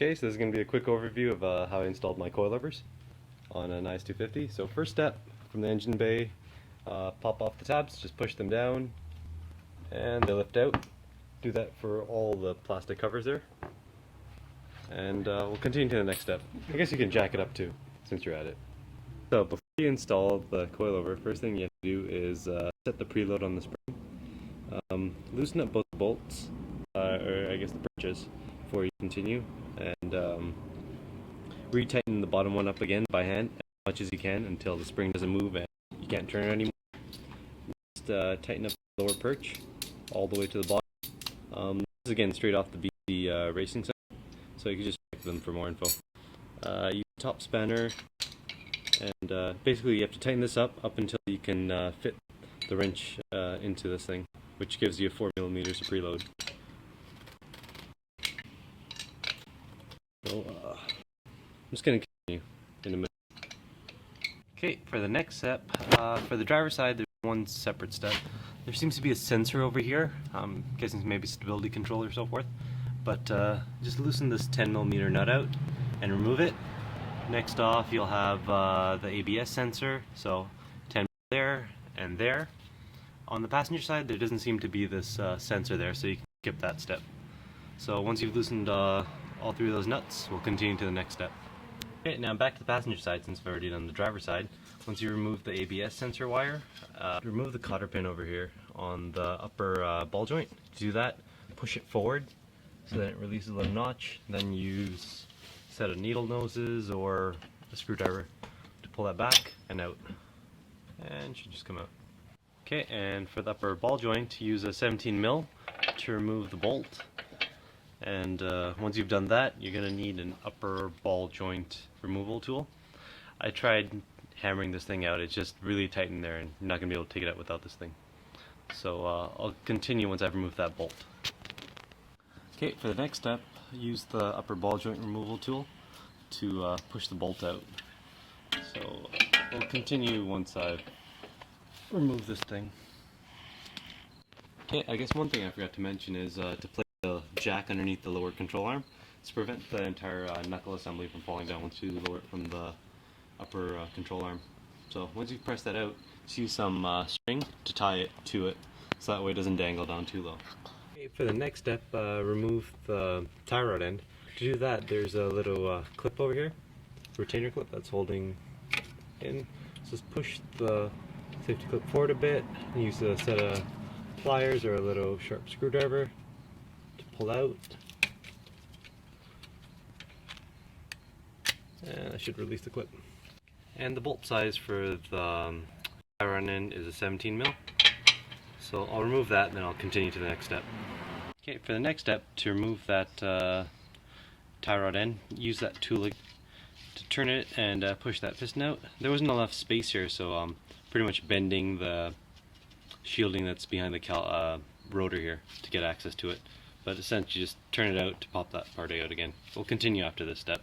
Okay, so this is going to be a quick overview of how I installed my coilovers on an IS250. So first step, from the engine bay, pop off the tabs, just push them down, and they lift out. Do that for all the plastic covers there. And we'll continue to the next step. I guess you can jack it up too, since you're at it. So before you install the coilover, first thing you have to do is set the preload on the spring. Loosen up both bolts, or I guess the perches, before you continue, and retighten the bottom one up again by hand as much as you can until the spring doesn't move and you can't turn it anymore. Just tighten up the lower perch all the way to the bottom. This is again straight off the BC racing site, so you can just check them for more info. Use the top spanner, and basically you have to tighten this up until you can fit the wrench into this thing, which gives you 4mm of preload. So, I'm just going to continue in a minute. Okay, for the next step, for the driver's side, there's one separate step. There seems to be a sensor over here. I'm guessing maybe stability control or so forth. But just loosen this 10mm nut out and remove it. Next off, you'll have the ABS sensor, so 10 there and there. On the passenger side, there doesn't seem to be this sensor there, so you can skip that step. So once you've loosened all three of those nuts, we'll continue to the next step. Okay, now back to the passenger side, since I've already done the driver's side. Once you remove the ABS sensor wire, remove the cotter pin over here on the upper ball joint. To do that, push it forward so that it releases a little notch. Then use a set of needle noses or a screwdriver to pull that back and out. And it should just come out. Okay, and for the upper ball joint, use a 17mm to remove the bolt. And once you've done that, you're going to need an upper ball joint removal tool. I tried hammering this thing out, it's just really tight in there and you're not going to be able to take it out without this thing. So I'll continue once I've removed that bolt. Okay, for the next step, use the upper ball joint removal tool to push the bolt out. So we'll continue once I've removed this thing. Okay, I guess one thing I forgot to mention is to place the jack underneath the lower control arm to prevent the entire knuckle assembly from falling down once you lower it from the upper control arm. So once you've pressed that out, just use some string to tie it to it so that way it doesn't dangle down too low. Okay, for the next step, remove the tie rod end. To do that, there's a little clip over here, retainer clip that's holding in. So just push the safety clip forward a bit, and use a set of pliers or a little sharp screwdriver to pull out. And I should release the clip. And the bolt size for the tie rod end is a 17mm. So I'll remove that and then I'll continue to the next step. Okay, for the next step, to remove that tie rod end, use that tool to turn it and push that piston out. There wasn't enough space here, so I'm pretty much bending the shielding that's behind the rotor here to get access to it. But essentially just turn it out to pop that part out again. We'll continue after this step.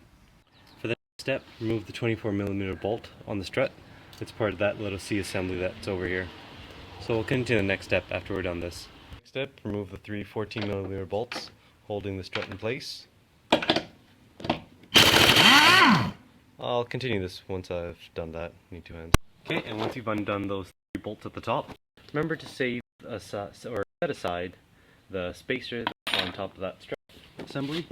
For the next step, remove the 24mm bolt on the strut. It's part of that little C assembly that's over here. So we'll continue to the next step after we're done this. Next step, remove the three 14mm bolts holding the strut in place. I'll continue this once I've done that. Need two hands. Okay, and once you've undone those three bolts at the top, remember to save or set aside the spacer that's on top of that strut assembly.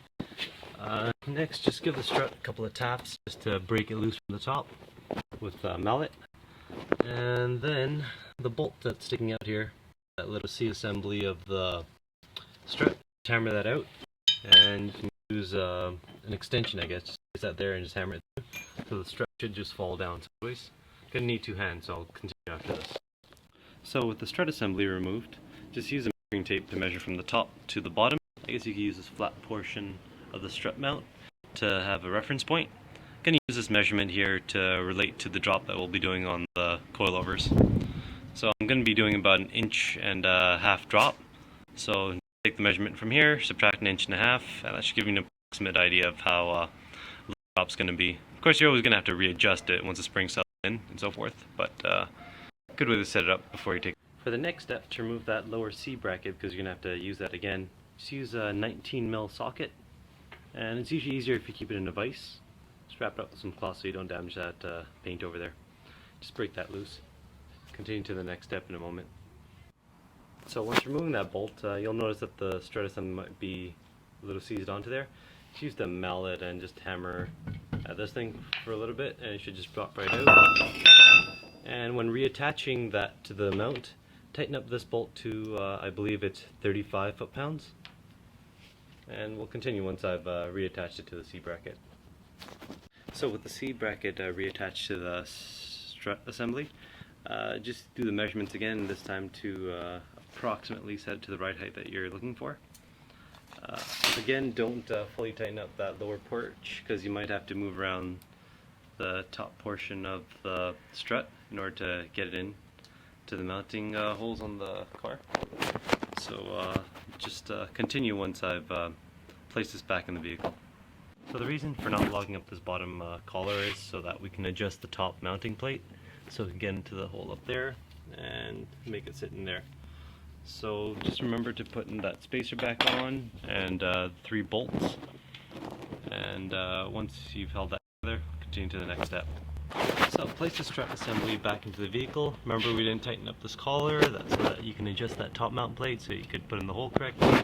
Next, just give the strut a couple of taps just to break it loose from the top with a mallet. And then the bolt that's sticking out here, that little C assembly of the strut, hammer that out, and you can use an extension, I guess. Just place that there and just hammer it through. So the strut should just fall down sideways. Gonna need two hands, so I'll continue after this. So with the strut assembly removed, just use a measuring tape to measure from the top to the bottom. I guess you could use this flat portion of the strut mount to have a reference point. I'm going to use this measurement here to relate to the drop that we'll be doing on the coilovers. So I'm going to be doing about 1.5 inch drop. So take the measurement from here, subtract 1.5 inches, and that should give you an approximate idea of how the drop's going to be. Of course, you're always going to have to readjust it once the spring settles in and so forth, but good way to set it up before you take it. For the next step, to remove that lower C bracket, because you're going to have to use that again, just use a 19mm socket And it's usually easier if you keep it in a vise. Strap it up with some cloth so you don't damage that paint over there. Just break that loose. Continue to the next step in a moment. So once removing that bolt, you'll notice that the strut assembly might be a little seized onto there. Just use the mallet and just hammer at this thing for a little bit and it should just drop right out. And when reattaching that to the mount, tighten up this bolt to, I believe it's 35 foot-pounds. And we'll continue once I've reattached it to the seat bracket. So with the seat bracket reattached to the strut assembly, just do the measurements again, this time to approximately set it to the right height that you're looking for. Again, don't fully tighten up that lower porch because you might have to move around the top portion of the strut in order to get it in to the mounting holes on the car. So just continue once I've placed this back in the vehicle. So the reason for not logging up this bottom collar is so that we can adjust the top mounting plate so we can get into the hole up there and make it sit in there. So just remember to put in that spacer back on and 3 bolts, and once you've held that together, continue to the next step. So place the strut assembly back into the vehicle. Remember, we didn't tighten up this collar, that's so that you can adjust that top mount plate so you could put in the hole correctly.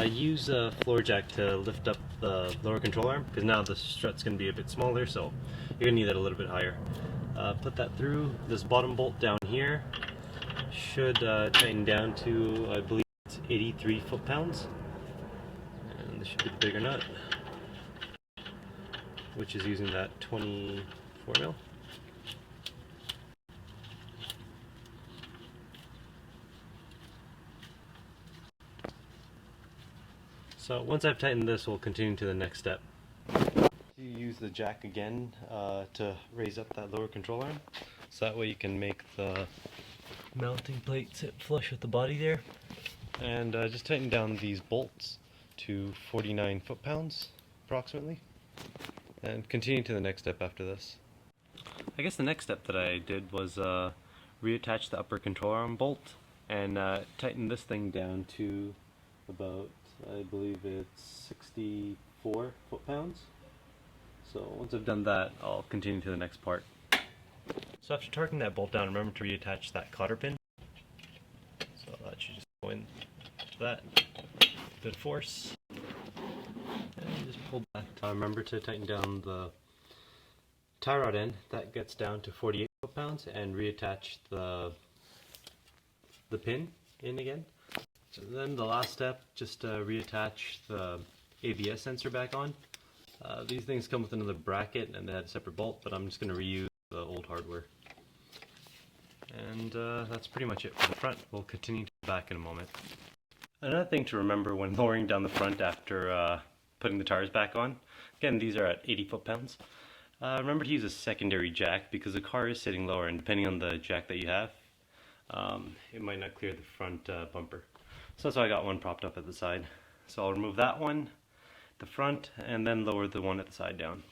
Use a floor jack to lift up the lower control arm because now the strut's going to be a bit smaller, so you're going to need that a little bit higher. Put that through. This bottom bolt down here should tighten down to, I believe it's 83 foot-pounds. And this should be the bigger nut, which is using that 24 mil. So once I've tightened this, we'll continue to the next step. You use the jack again to raise up that lower control arm, so that way you can make the mounting plate sit flush with the body there. And just tighten down these bolts to 49 foot-pounds approximately, and continue to the next step after this. I guess the next step that I did was reattach the upper control arm bolt and tighten this thing down to about, I believe it's 64 foot-pounds. So once I've done that, I'll continue to the next part. So after torquing that bolt down, remember to reattach that cotter pin. So that should just go in to that. Good force. And just pull back. Remember to tighten down the tie rod end. That gets down to 48 foot-pounds, and reattach the pin in again. So then the last step, just reattach the ABS sensor back on. These things come with another bracket and they had a separate bolt, but I'm just going to reuse the old hardware. And that's pretty much it for the front. We'll continue to the back in a moment. Another thing to remember when lowering down the front after putting the tires back on, again these are at 80 foot-pounds, remember to use a secondary jack because the car is sitting lower, and depending on the jack that you have, it might not clear the front bumper. So that's why I got one propped up at the side. So I'll remove that one, the front, and then lower the one at the side down.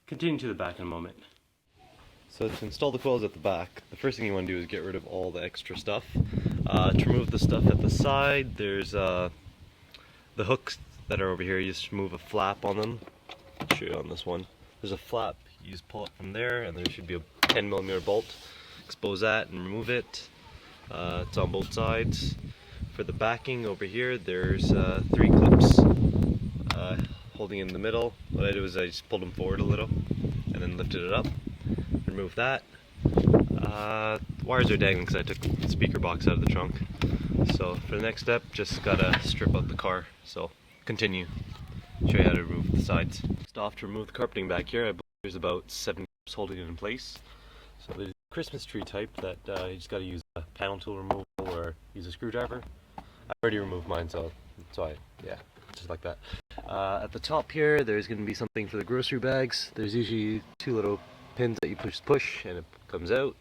Continue to the back in a moment. So to install the coils at the back, the first thing you want to do is get rid of all the extra stuff. To remove the stuff at the side, there's the hooks that are over here. You just remove a flap on them. I'll show you on this one. There's a flap, you just pull it from there, and there should be a 10mm bolt. Expose that and remove it. It's on both sides. For the backing over here, there's 3 clips holding in the middle. What I did was I just pulled them forward a little and then lifted it up. Remove that. Wires are dangling because I took the speaker box out of the trunk. So for the next step, just gotta strip out the car. So continue. Show you how to remove the sides. Just off to remove the carpeting back here. I believe there's about 7 clips holding it in place. So there's a Christmas tree type that you just gotta use a panel tool removal or use a screwdriver. I already removed mine, so yeah, just like that. At the top here, there's going to be something for the grocery bags. There's usually 2 little pins that you push and it comes out.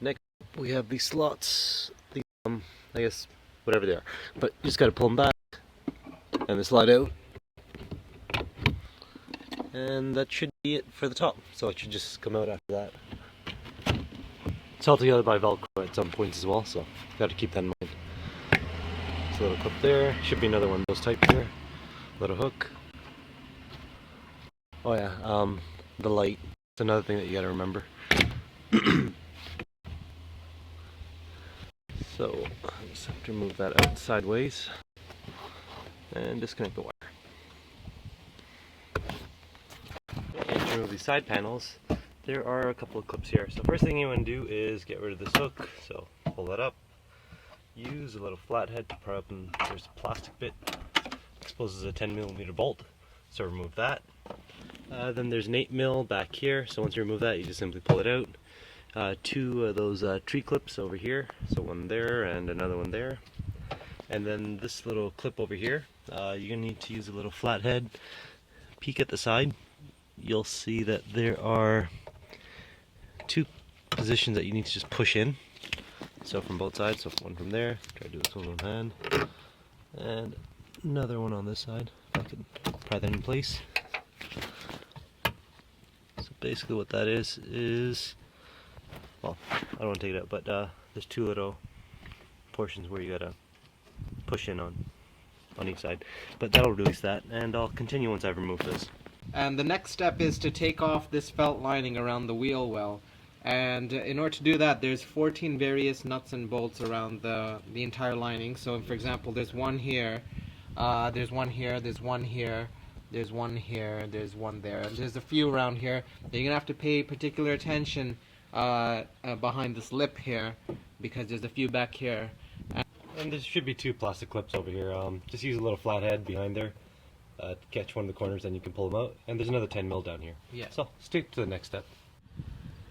Next, we have these slots. These, I guess, whatever they are. But you just got to pull them back and they slide out. And that should be it for the top. So it should just come out after that. It's held together by Velcro at some points as well, so got to keep that in mind. A little clip there, should be another one of those type here. Little hook. Oh yeah, the light. It's another thing that you gotta remember. So, I just have to move that out sideways and disconnect the wire. And to remove these side panels, there are a couple of clips here. So first thing you want to do is get rid of this hook. So pull that up. Use a little flathead to pry up, and there's a plastic bit. Exposes a 10mm bolt. So remove that. Then there's an 8mm back here. So once you remove that, you just simply pull it out. Two of those tree clips over here. So one there and another one there. And then this little clip over here. You're gonna need to use a little flathead. Peek at the side. You'll see that there are two positions that you need to just push in. So from both sides, so one from there, try to do this one hand, and another one on this side. If I could pry that in place. So basically what that is, well, I don't want to take it out, but there's two little portions where you gotta push in on each side. But that'll release that, and I'll continue once I've removed this. And the next step is to take off this felt lining around the wheel well. And in order to do that, there's 14 various nuts and bolts around the entire lining. So for example, there's one here, there's one here, there's one here, there's one here, there's one there, and there's a few around here. You're gonna have to pay particular attention behind this lip here, because there's a few back here. And there should be two plastic clips over here. Just use a little flathead behind there. Catch one of the corners, and you can pull them out. And there's another 10mm down here. Yeah. So stick to the next step.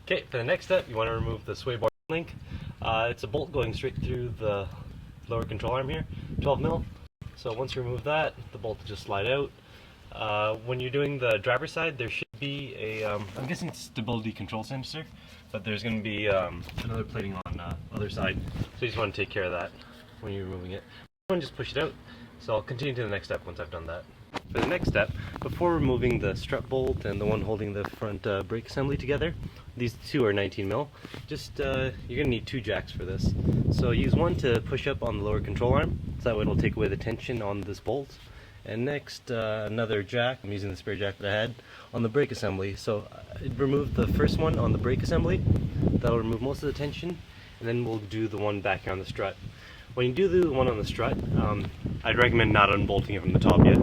Okay, for the next step, you want to remove the sway bar link. It's a bolt going straight through the lower control arm here, 12mm. So once you remove that, the bolt will just slide out. When you're doing the driver's side, there should be a, I'm guessing it's stability control sensor, but there's going to be another plating on the other side. So you just want to take care of that when you're removing it. I'm going to just push it out. So I'll continue to the next step once I've done that. For the next step, before removing the strut bolt and the one holding the front brake assembly together, these two are 19mm, just you're going to need two jacks for this. So use one to push up on the lower control arm, so that way it'll take away the tension on this bolt. And next, another jack, I'm using the spare jack that I had, on the brake assembly. So remove the first one on the brake assembly, that'll remove most of the tension, and then we'll do the one back here on the strut. When you do the one on the strut, I'd recommend not unbolting it from the top yet,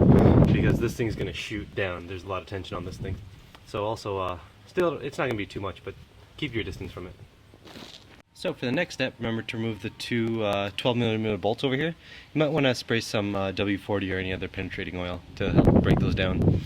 because this thing's going to shoot down. There's a lot of tension on this thing. So also, still, it's not going to be too much, but keep your distance from it. So for the next step, remember to remove the two 12mm bolts over here. You might want to spray some W40 or any other penetrating oil to help break those down.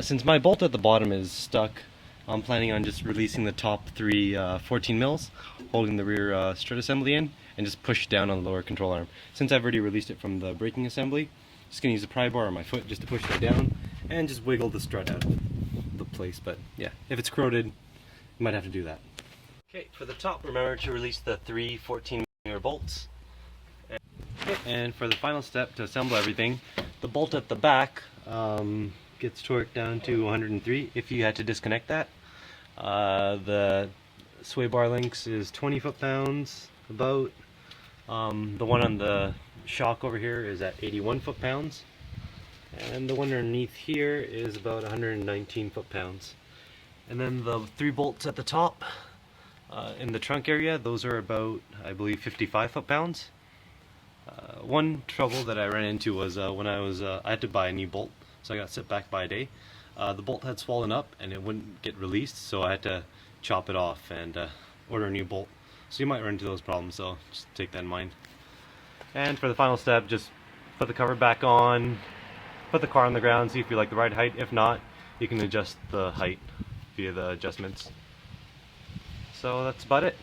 Since my bolt at the bottom is stuck, I'm planning on just releasing the top three 14mm, holding the rear strut assembly in, and just push down on the lower control arm. Since I've already released it from the braking assembly, just going to use a pry bar on my foot just to push that down, and just wiggle the strut out of the place. But yeah, if it's corroded, you might have to do that. Okay, for the top, remember to release the three 14mm bolts. And for the final step to assemble everything, the bolt at the back gets torqued down to 103 if you had to disconnect that. The sway bar links is 20 foot-pounds about. The one on the shock over here is at 81 foot-pounds, and the one underneath here is about 119 foot-pounds. And then the three bolts at the top in the trunk area, those are about, I believe, 55 foot-pounds. One trouble that I ran into was when I had to buy a new bolt, so I got set back by a day. The bolt had swollen up and it wouldn't get released, so I had to chop it off and order a new bolt. So you might run into those problems, so just take that in mind. And for the final step, just put the cover back on, put the car on the ground, see if you like the right height. If not, you can adjust the height via the adjustments. So that's about it.